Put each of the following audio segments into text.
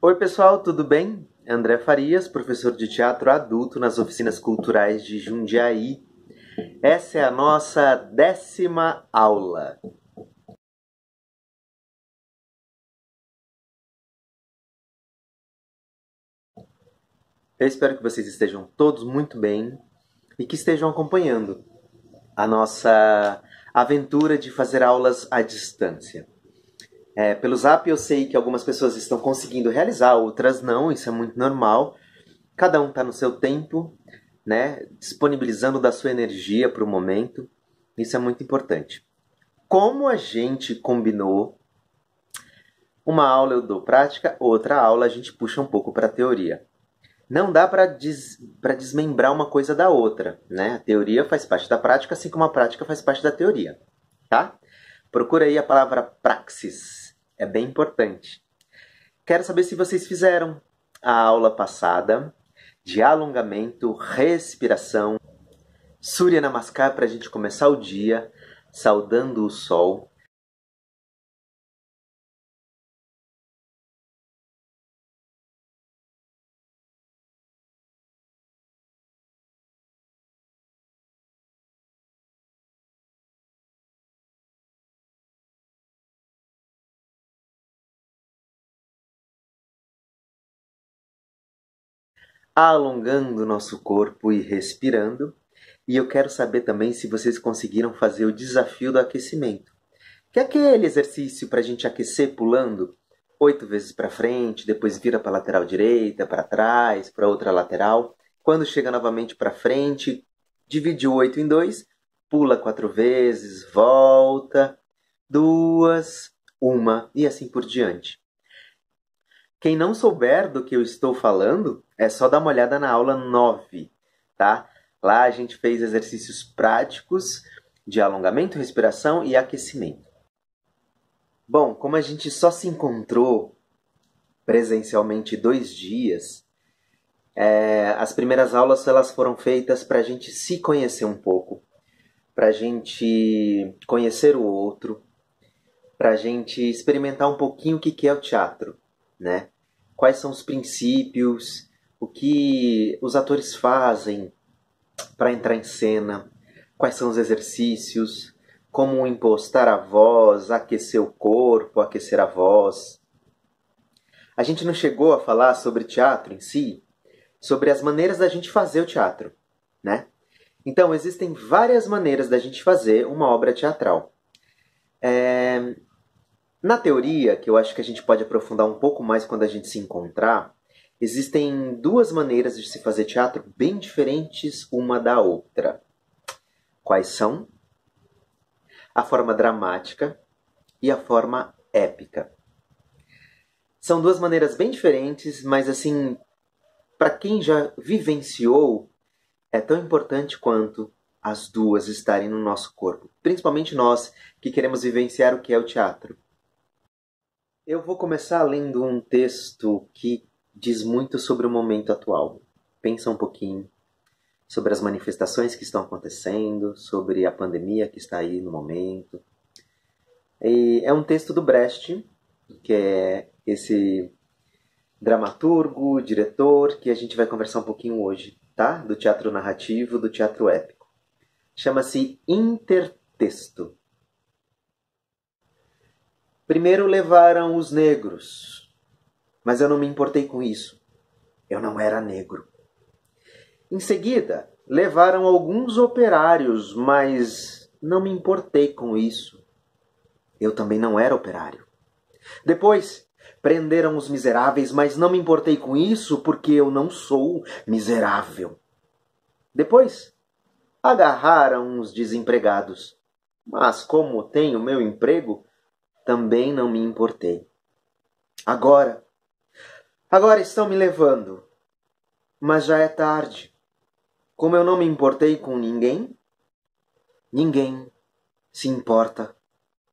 Oi, pessoal, tudo bem? André Farias, professor de teatro adulto nas oficinas culturais de Jundiaí. Essa é a nossa 10ª aula. Eu espero que vocês estejam todos muito bem e que estejam acompanhando a nossa aventura de fazer aulas à distância. Pelo Zap eu sei que algumas pessoas estão conseguindo realizar, outras não, isso é muito normal. Cada um está no seu tempo, né? Disponibilizando da sua energia para o momento. Isso é muito importante. Como a gente combinou, uma aula eu dou prática, outra aula a gente puxa um pouco para a teoria. Não dá para desmembrar uma coisa da outra, né? A teoria faz parte da prática, assim como a prática faz parte da teoria, tá? Procura aí a palavra praxis, é bem importante. Quero saber se vocês fizeram a aula passada de alongamento, respiração, Surya Namaskar para a gente começar o dia, saudando o sol. Alongando o nosso corpo e respirando. E eu quero saber também se vocês conseguiram fazer o desafio do aquecimento. Que é aquele exercício para a gente aquecer pulando 8 vezes para frente, depois vira para a lateral direita, para trás, para outra lateral. Quando chega novamente para frente, divide o 8 em 2, pula 4 vezes, volta, 2, 1 e assim por diante. Quem não souber do que eu estou falando, é só dar uma olhada na aula 9, tá? Lá a gente fez exercícios práticos de alongamento, respiração e aquecimento. Bom, como a gente só se encontrou presencialmente 2 dias, as primeiras aulas elas foram feitas para a gente se conhecer um pouco, para a gente conhecer o outro, para a gente experimentar um pouquinho o que é o teatro, né? Quais são os princípios, o que os atores fazem para entrar em cena, quais são os exercícios, como impostar a voz, aquecer o corpo, aquecer a voz. A gente não chegou a falar sobre teatro em si, sobre as maneiras da gente fazer o teatro, né? Então, existem várias maneiras da gente fazer uma obra teatral. Na teoria, que eu acho que a gente pode aprofundar um pouco mais quando a gente se encontrar, existem 2 maneiras de se fazer teatro bem diferentes uma da outra. Quais são? A forma dramática e a forma épica. São 2 maneiras bem diferentes, mas assim, para quem já vivenciou, é tão importante quanto as 2 estarem no nosso corpo. Principalmente nós que queremos vivenciar o que é o teatro. Eu vou começar lendo um texto que diz muito sobre o momento atual. Pensa um pouquinho sobre as manifestações que estão acontecendo, sobre a pandemia que está aí no momento. E é um texto do Brecht, que é esse dramaturgo, diretor, que a gente vai conversar um pouquinho hoje, tá? Do teatro narrativo, do teatro épico. Chama-se Intertexto. Primeiro levaram os negros, mas eu não me importei com isso. Eu não era negro. Em seguida, levaram alguns operários, mas não me importei com isso. Eu também não era operário. Depois, prenderam os miseráveis, mas não me importei com isso porque eu não sou miserável. Depois, agarraram os desempregados, mas como tenho meu emprego, também não me importei. Agora estão me levando, mas já é tarde. Como eu não me importei com ninguém, ninguém se importa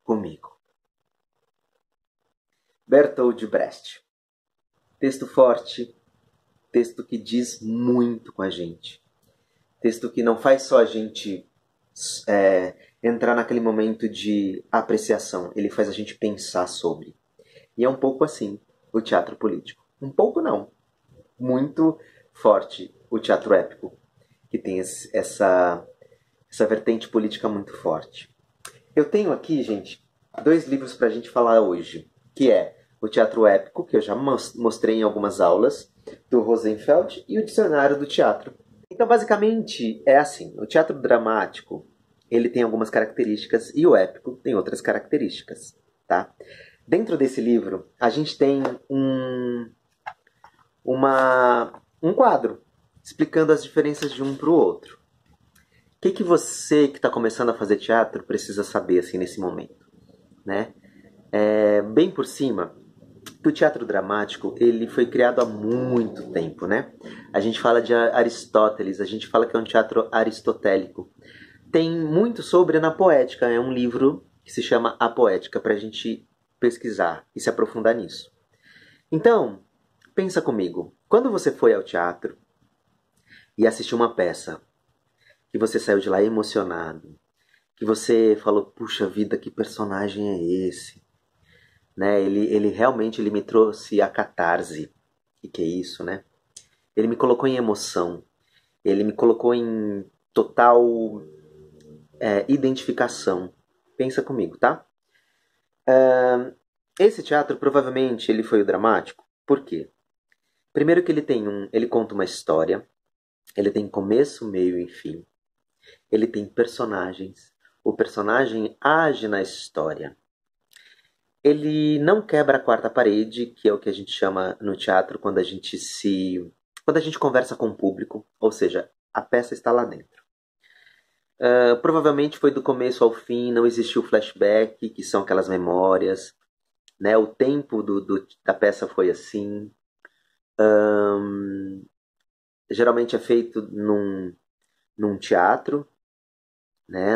comigo. Bertold Brecht. Texto forte, texto que diz muito com a gente. Texto que não faz só a gente entrar naquele momento de apreciação, ele faz a gente pensar sobre. E é um pouco assim o teatro político. Um pouco não, muito forte o teatro épico, que tem essa vertente política muito forte. Eu tenho aqui, gente, dois livros para a gente falar hoje, que é o Teatro Épico, que eu já mostrei em algumas aulas, do Rosenfeld, e o Dicionário do Teatro. Então, basicamente, é assim, o teatro dramático, ele tem algumas características, e o épico tem outras características, tá? Dentro desse livro, a gente tem um quadro explicando as diferenças de um para o outro. O que você que está começando a fazer teatro precisa saber assim nesse momento, né? Bem por cima, que o teatro dramático ele foi criado há muito tempo, né? A gente fala de Aristóteles, a gente fala que é um teatro aristotélico. Tem muito sobre na poética, é um livro que se chama A Poética para a gente pesquisar e se aprofundar nisso. Então, pensa comigo, quando você foi ao teatro e assistiu uma peça, que você saiu de lá emocionado, que você falou, puxa vida, que personagem é esse? Né? Ele realmente me trouxe a catarse. O que é isso, né? Ele me colocou em emoção. Ele me colocou em total identificação. Pensa comigo, tá? Esse teatro provavelmente ele foi o dramático. Por quê? Primeiro que ele conta uma história. Ele tem começo, meio e fim. Ele tem personagens. O personagem age na história. Ele não quebra a quarta parede, que é o que a gente chama no teatro quando a gente conversa com o público, ou seja, a peça está lá dentro. Provavelmente foi do começo ao fim, não existiu flashback, que são aquelas memórias, né? O tempo da peça foi assim. Geralmente é feito num teatro, né?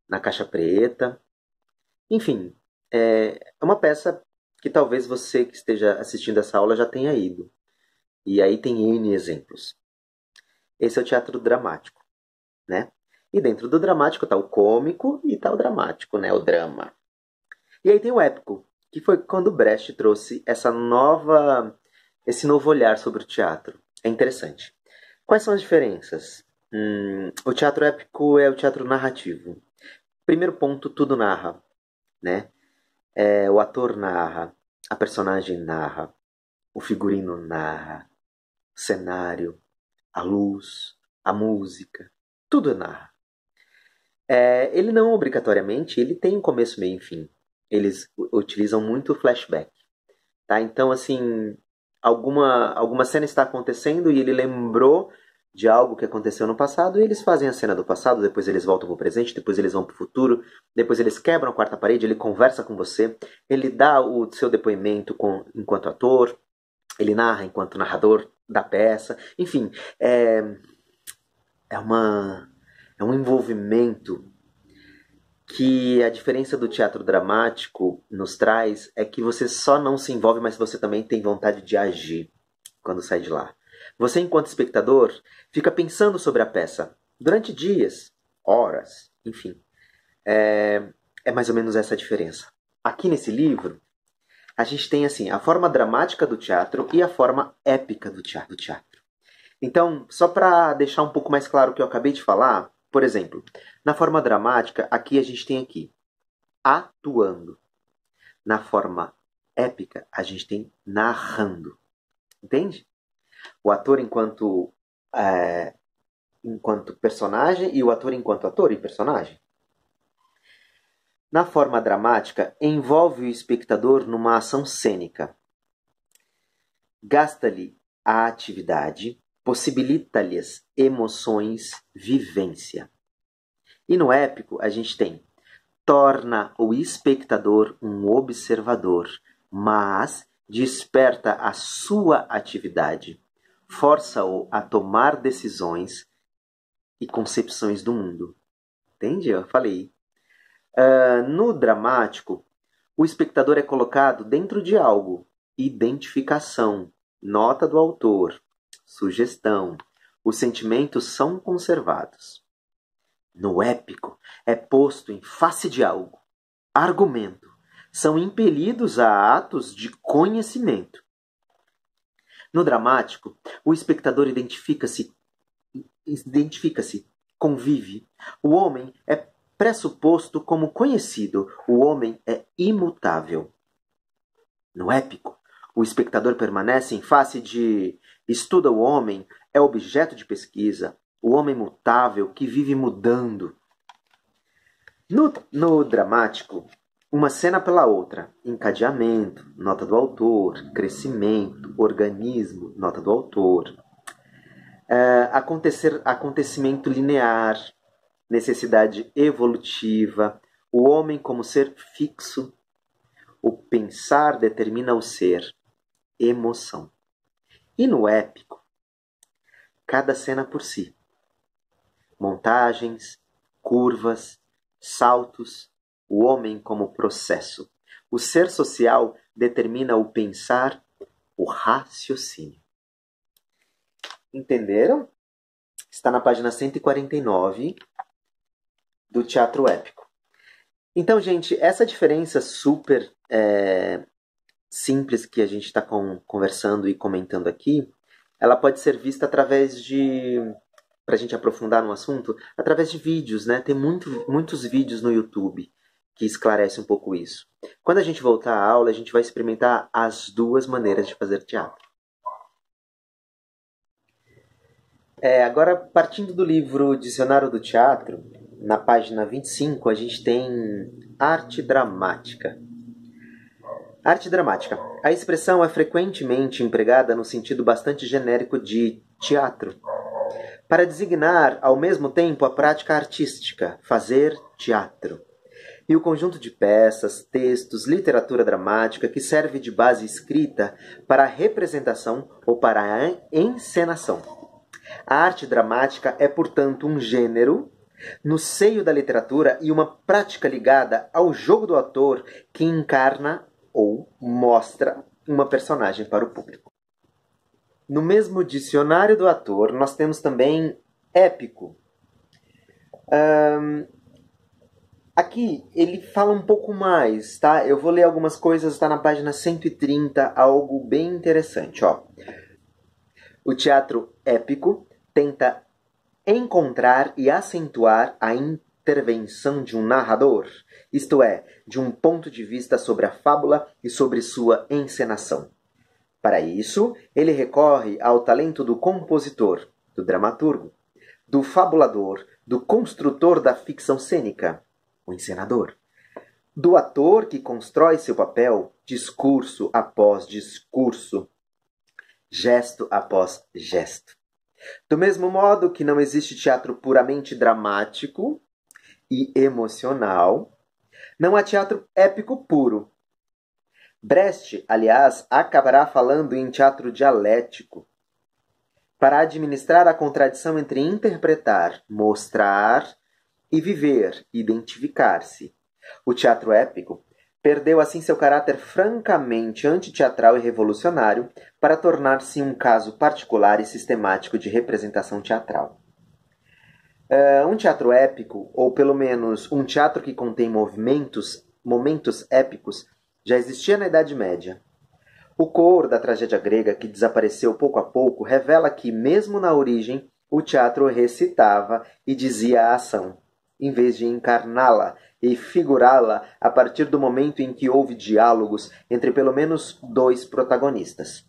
Na caixa preta. Enfim, é uma peça que talvez você que esteja assistindo essa aula já tenha ido. E aí tem N exemplos. Esse é o teatro dramático, né? E dentro do dramático tá o cômico e tá o dramático, né? O drama. E aí tem o épico, que foi quando Brecht trouxe esse novo olhar sobre o teatro. É interessante. Quais são as diferenças? O teatro épico é o teatro narrativo. Primeiro ponto, tudo narra, né? O ator narra, a personagem narra, o figurino narra, o cenário, a luz, a música, tudo narra. Ele não obrigatoriamente, ele tem um começo, meio e fim. Eles utilizam muito flashback, tá? Então, assim, alguma cena está acontecendo e ele lembrou de algo que aconteceu no passado e eles fazem a cena do passado, depois eles voltam para o presente, depois eles vão para o futuro, depois eles quebram a quarta parede, ele conversa com você, ele dá o seu depoimento enquanto ator, ele narra enquanto narrador da peça, enfim, é um envolvimento que a diferença do teatro dramático nos traz é que você só não se envolve, mas você também tem vontade de agir quando sai de lá. Você, enquanto espectador, fica pensando sobre a peça durante dias, horas, enfim. É mais ou menos essa a diferença. Aqui nesse livro, a gente tem assim a forma dramática do teatro e a forma épica do teatro. Então, só para deixar um pouco mais claro o que eu acabei de falar, por exemplo, na forma dramática, aqui a gente tem aqui atuando. Na forma épica, a gente tem narrando. Entende? O ator enquanto personagem e o ator enquanto ator e personagem. Na forma dramática, envolve o espectador numa ação cênica. Gasta-lhe a atividade, possibilita-lhes emoções, vivência. E no épico, a gente tem torna o espectador um observador, mas desperta a sua atividade, força-o a tomar decisões e concepções do mundo. Entende? Eu falei. No dramático, o espectador é colocado dentro de algo. Identificação, nota do autor, sugestão. Os sentimentos são conservados. No épico, é posto em face de algo. Argumento. São impelidos a atos de conhecimento. No dramático, o espectador convive. O homem é pressuposto como conhecido. O homem é imutável. No épico, o espectador permanece em face de estuda o homem, é objeto de pesquisa, o homem mutável que vive mudando. No dramático, uma cena pela outra, encadeamento, nota do autor, crescimento, organismo, nota do autor, acontecimento linear, necessidade evolutiva, o homem como ser fixo, o pensar determina o ser, emoção. E no épico, cada cena por si. Montagens, curvas, saltos, o homem como processo. O ser social determina o pensar, o raciocínio. Entenderam? Está na página 149 do teatro épico. Então, gente, essa diferença super simples que a gente está conversando e comentando aqui, ela pode ser vista através de, para a gente aprofundar no assunto, através de vídeos, né? Tem muitos vídeos no YouTube que esclarecem um pouco isso. Quando a gente voltar à aula, a gente vai experimentar as duas maneiras de fazer teatro. Agora, partindo do livro Dicionário do Teatro, na página 25, a gente tem arte dramática. Arte dramática. A expressão é frequentemente empregada no sentido bastante genérico de teatro, para designar, ao mesmo tempo, a prática artística, fazer teatro, e o conjunto de peças, textos, literatura dramática que serve de base escrita para a representação ou para a encenação. A arte dramática é, portanto, um gênero no seio da literatura e uma prática ligada ao jogo do ator que encarna ou mostra uma personagem para o público. No mesmo dicionário do ator, nós temos também épico. Aqui ele fala um pouco mais, tá? Eu vou ler algumas coisas, está na página 130, algo bem interessante, ó. O teatro épico tenta encontrar e acentuar a intervenção de um narrador, isto é, de um ponto de vista sobre a fábula e sobre sua encenação. Para isso, ele recorre ao talento do compositor, do dramaturgo, do fabulador, do construtor da ficção cênica, o encenador, do ator que constrói seu papel discurso após discurso, gesto após gesto. Do mesmo modo que não existe teatro puramente dramático e emocional, não há teatro épico puro. Brecht, aliás, acabará falando em teatro dialético, para administrar a contradição entre interpretar, mostrar e viver, identificar-se. O teatro épico perdeu assim seu caráter francamente antiteatral e revolucionário para tornar-se um caso particular e sistemático de representação teatral. Um teatro épico, ou pelo menos um teatro que contém momentos épicos, já existia na Idade Média. O coro da tragédia grega, que desapareceu pouco a pouco, revela que, mesmo na origem, o teatro recitava e dizia a ação, em vez de encarná-la e figurá-la a partir do momento em que houve diálogos entre pelo menos dois protagonistas.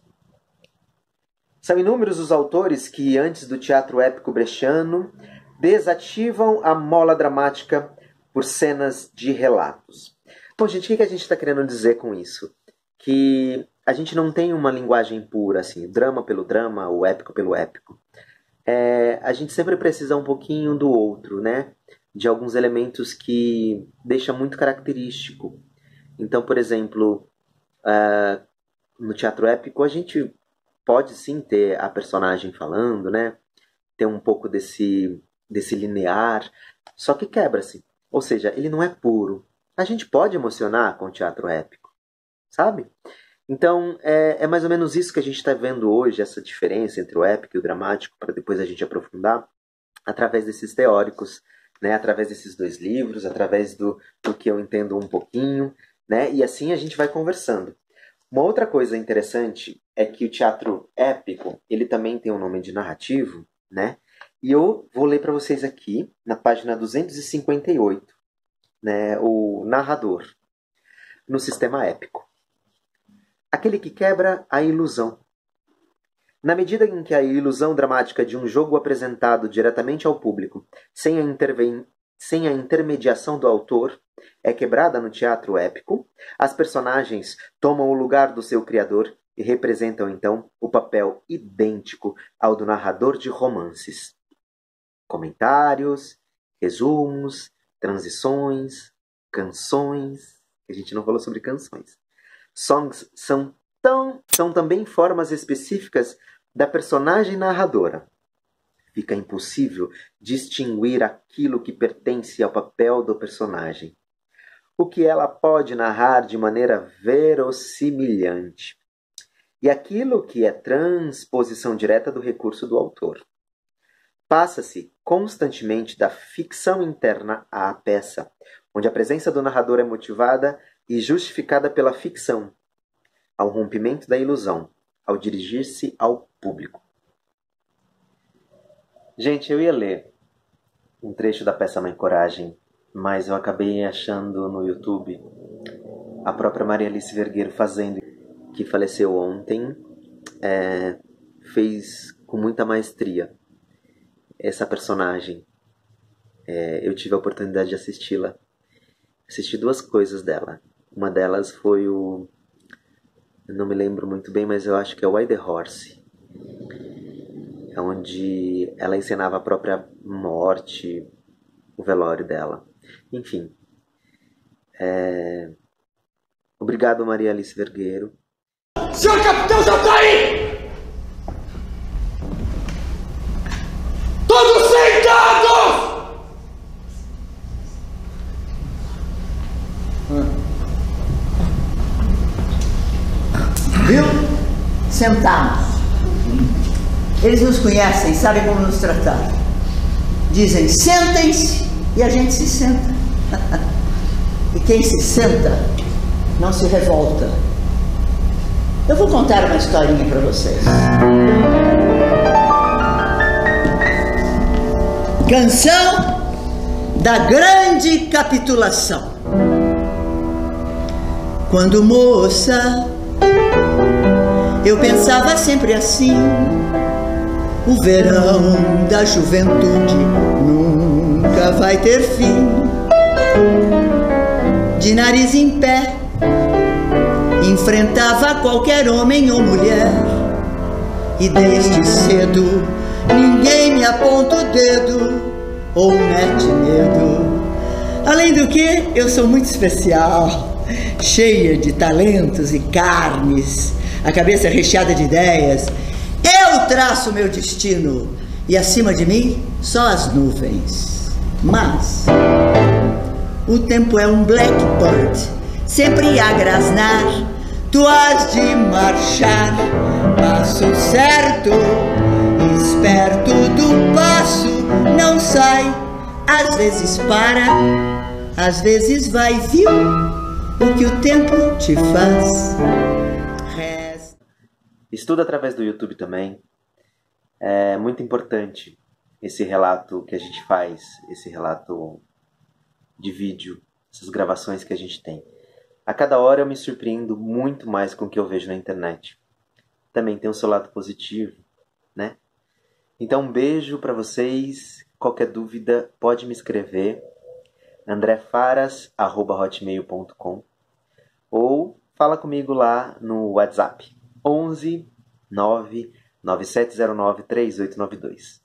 São inúmeros os autores que, antes do teatro épico brechtiano, desativam a mola dramática por cenas de relatos. Bom, gente, o que a gente está querendo dizer com isso? Que a gente não tem uma linguagem pura, assim, drama pelo drama, o épico pelo épico. A gente sempre precisa um pouquinho do outro, né? De alguns elementos que deixa muito característico. Então, por exemplo, no teatro épico a gente pode sim ter a personagem falando, né? Ter um pouco desse linear, só que quebra-se. Ou seja, ele não é puro. A gente pode emocionar com o teatro épico, sabe? Então, é mais ou menos isso que a gente está vendo hoje, essa diferença entre o épico e o dramático, para depois a gente aprofundar, através desses teóricos, né? Através desses dois livros, através do que eu entendo um pouquinho, né? E assim a gente vai conversando. Uma outra coisa interessante é que o teatro épico, ele também tem um nome de narrativo, né? E eu vou ler para vocês aqui, na página 258, né, o narrador, no sistema épico. Aquele que quebra a ilusão. Na medida em que a ilusão dramática de um jogo apresentado diretamente ao público, sem a intermediação do autor, é quebrada no teatro épico, as personagens tomam o lugar do seu criador e representam então o papel idêntico ao do narrador de romances. Comentários, resumos, transições, canções. A gente não falou sobre canções. Songs são também formas específicas da personagem narradora. Fica impossível distinguir aquilo que pertence ao papel do personagem, o que ela pode narrar de maneira verossimilhante, e aquilo que é transposição direta do recurso do autor. Passa-se constantemente da ficção interna à peça, onde a presença do narrador é motivada e justificada pela ficção, ao rompimento da ilusão, ao dirigir-se ao público. Gente, eu ia ler um trecho da peça Mãe Coragem, mas eu acabei achando no YouTube a própria Maria Alice Vergueiro fazendo, que faleceu ontem, fez com muita maestria essa personagem. Eu tive a oportunidade de assisti-la. Assisti 2 coisas dela. Uma delas foi eu não me lembro muito bem, mas eu acho que é Why the Horse, onde ela encenava a própria morte, o velório dela. Enfim. Obrigado, Maria Alice Vergueiro. Senhor capitão Jantaí! Todos sentados! Viu? Sentados. Eles nos conhecem, sabem como nos tratar. Dizem, sentem-se, e a gente se senta. E quem se senta, não se revolta. Eu vou contar uma historinha para vocês. Canção da Grande Capitulação. Quando moça, eu pensava sempre assim: o verão da juventude nunca vai ter fim. De nariz em pé, enfrentava qualquer homem ou mulher, e desde cedo ninguém me aponta o dedo ou mete medo. Além do que, eu sou muito especial, cheia de talentos e carnes, a cabeça recheada de ideias. Eu traço meu destino e acima de mim só as nuvens. Mas o tempo é um blackbird, sempre a grasnar. Tu has de marchar, passo certo, esperto do passo, não sai. Às vezes para, às vezes vai, viu? O que o tempo te faz. Estuda através do YouTube também. É muito importante esse relato que a gente faz, esse relato de vídeo, essas gravações que a gente tem. A cada hora eu me surpreendo muito mais com o que eu vejo na internet. Também tem o seu lado positivo, né? Então um beijo para vocês. Qualquer dúvida pode me escrever andrefaras@hotmail.com ou fala comigo lá no WhatsApp 11 9 9709 3892.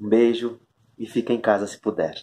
Um beijo e fica em casa se puder.